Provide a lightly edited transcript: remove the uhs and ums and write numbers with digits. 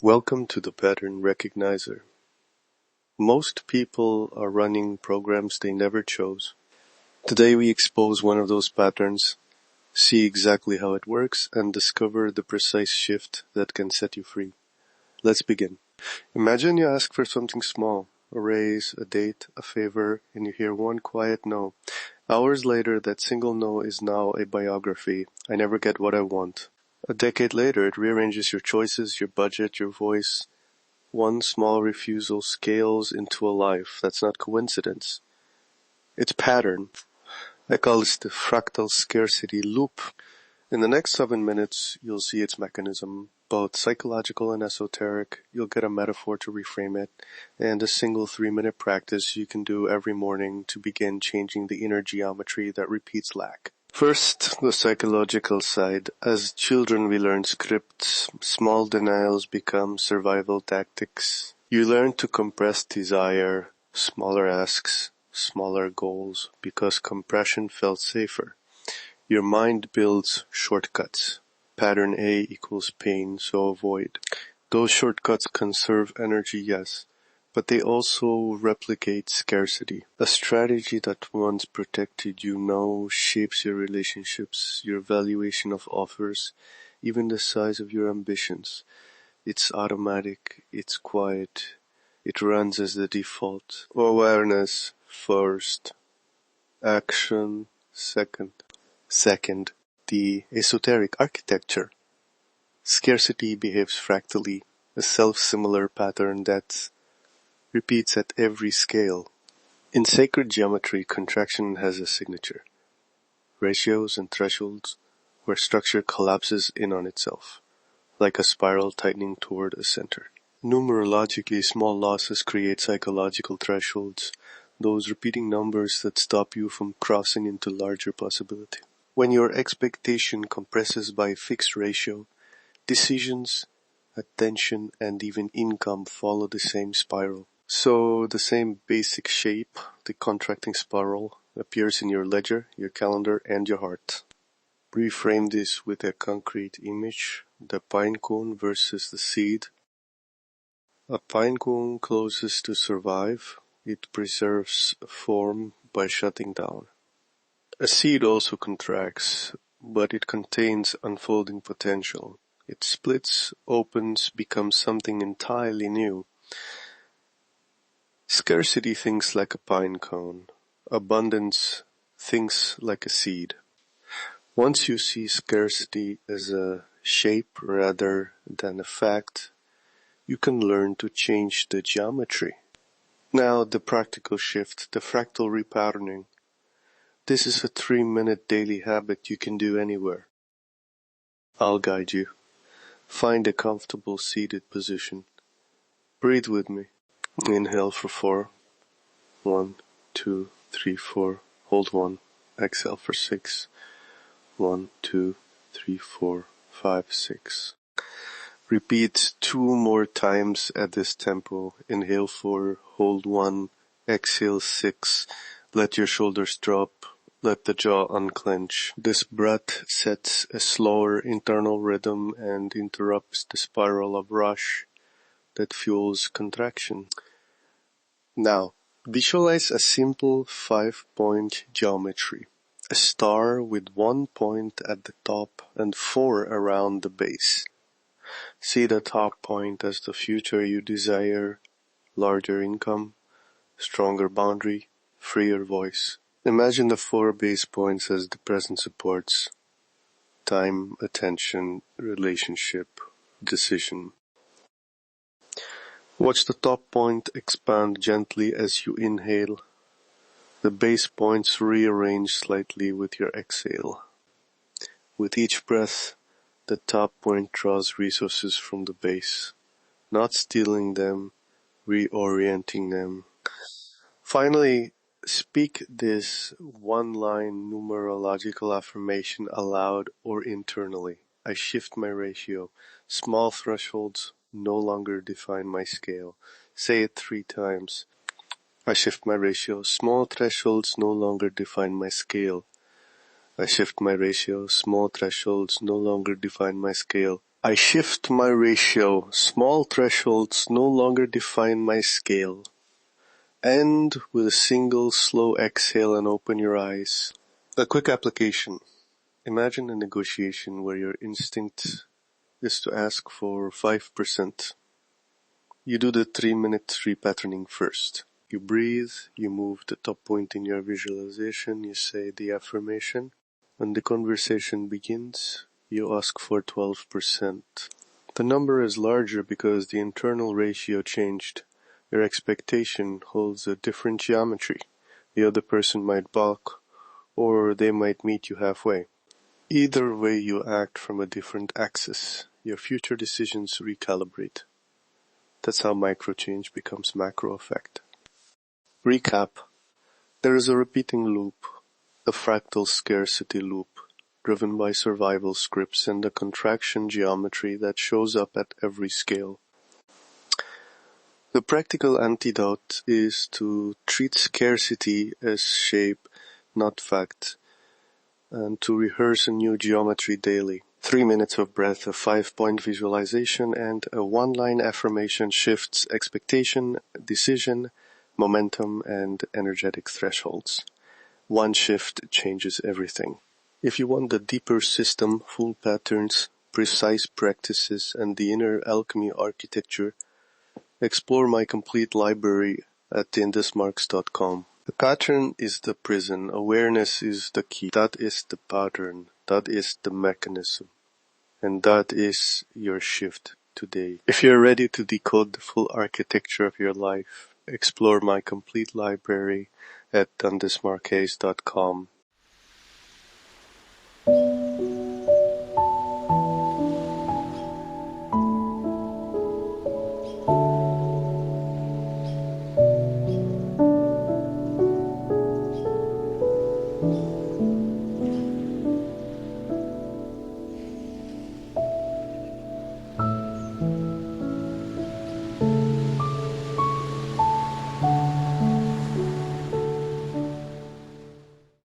Welcome to the Pattern Recognizer. Most people are running programs they never chose. Today we expose one of those patterns, see exactly how it works, and discover the precise shift that can set you free. Let's begin. Imagine you ask for something small, a raise, a date, a favor, and you hear one quiet no. Hours later, that single no is now a biography. I never get what I want. A decade later, it rearranges your choices, your budget, your voice. One small refusal scales into a life. That's not coincidence. It's pattern. I call this the fractal scarcity loop. In the next 7 minutes, you'll see its mechanism, both psychological and esoteric. You'll get a metaphor to reframe it, and a single 3-minute practice you can do every morning to begin changing the inner geometry that repeats lack. First, the psychological side. As children, we learn scripts. Small denials become survival tactics. You learn to compress desire, smaller asks, smaller goals, because compression felt safer. Your mind builds shortcuts. Pattern A equals pain, so avoid. Those shortcuts conserve energy, yes, but they also replicate scarcity. A strategy that once protected you now shapes your relationships, your evaluation of offers, even the size of your ambitions. It's automatic, it's quiet, it runs as the default. Awareness first, action second. Second, the esoteric architecture. Scarcity behaves fractally, a self-similar pattern that repeats at every scale. In sacred geometry, contraction has a signature. Ratios and thresholds, where structure collapses in on itself, like a spiral tightening toward a center. Numerologically, small losses create psychological thresholds, those repeating numbers that stop you from crossing into larger possibility. When your expectation compresses by a fixed ratio, decisions, attention, and even income follow the same spiral. So the same basic shape, the contracting spiral, appears in your ledger, your calendar, and your heart. Reframe this with a concrete image, the pine cone versus the seed. A pine cone closes to survive. It preserves form by shutting down. A seed also contracts, but it contains unfolding potential. It splits, opens, becomes something entirely new. Scarcity thinks like a pine cone. Abundance thinks like a seed. Once you see scarcity as a shape rather than a fact, you can learn to change the geometry. Now the practical shift, the fractal repatterning. This is a 3-minute daily habit you can do anywhere. I'll guide you. Find a comfortable seated position. Breathe with me. Inhale for 4. 1, 2, 3, 4. Hold 1. Exhale for 6. 1, 2, 3, 4, 5, 6. Repeat 2 more times at this tempo. Inhale 4. Hold 1. Exhale 6. Let your shoulders drop. Let the jaw unclench. This breath sets a slower internal rhythm and interrupts the spiral of rush that fuels contraction. Now, visualize a simple 5-point geometry. A star with 1 point at the top and 4 around the base. See the top point as the future you desire, larger income, stronger boundary, freer voice. Imagine the 4 base points as the present supports: time, attention, relationship, decision. Watch the top point expand gently as you inhale. The base points rearrange slightly with your exhale. With each breath, the top point draws resources from the base, not stealing them, reorienting them. Finally, speak this one-line numerological affirmation aloud or internally. I shift my ratio. Small thresholds no longer define my scale. Say it 3 times. I shift my ratio. Small thresholds no longer define my scale. I shift my ratio. Small thresholds no longer define my scale. I shift my ratio. Small thresholds no longer define my scale. End with a single slow exhale and open your eyes. A quick application. Imagine a negotiation where your instinct is to ask for 5%. You do the 3-minute repatterning first. You breathe, you move the top point in your visualization, you say the affirmation. When the conversation begins, you ask for 12%. The number is larger because the internal ratio changed. Your expectation holds a different geometry. The other person might balk, or they might meet you halfway. Either way you act from a different axis. Your future decisions recalibrate. That's how micro-change becomes macro-effect. Recap. There is a repeating loop, a fractal scarcity loop, driven by survival scripts and a contraction geometry that shows up at every scale. The practical antidote is to treat scarcity as shape, not fact, and to rehearse a new geometry daily. 3 minutes of breath, a 5-point visualization, and a 1-line affirmation shifts expectation, decision, momentum, and energetic thresholds. One shift changes everything. If you want the deeper system, full patterns, precise practices, and the inner alchemy architecture, explore my complete library at Desmarques.com. The pattern is the prison, awareness is the key. That is the pattern, that is the mechanism, and that is your shift today. If you're ready to decode the full architecture of your life, explore my complete library at Desmarques.com.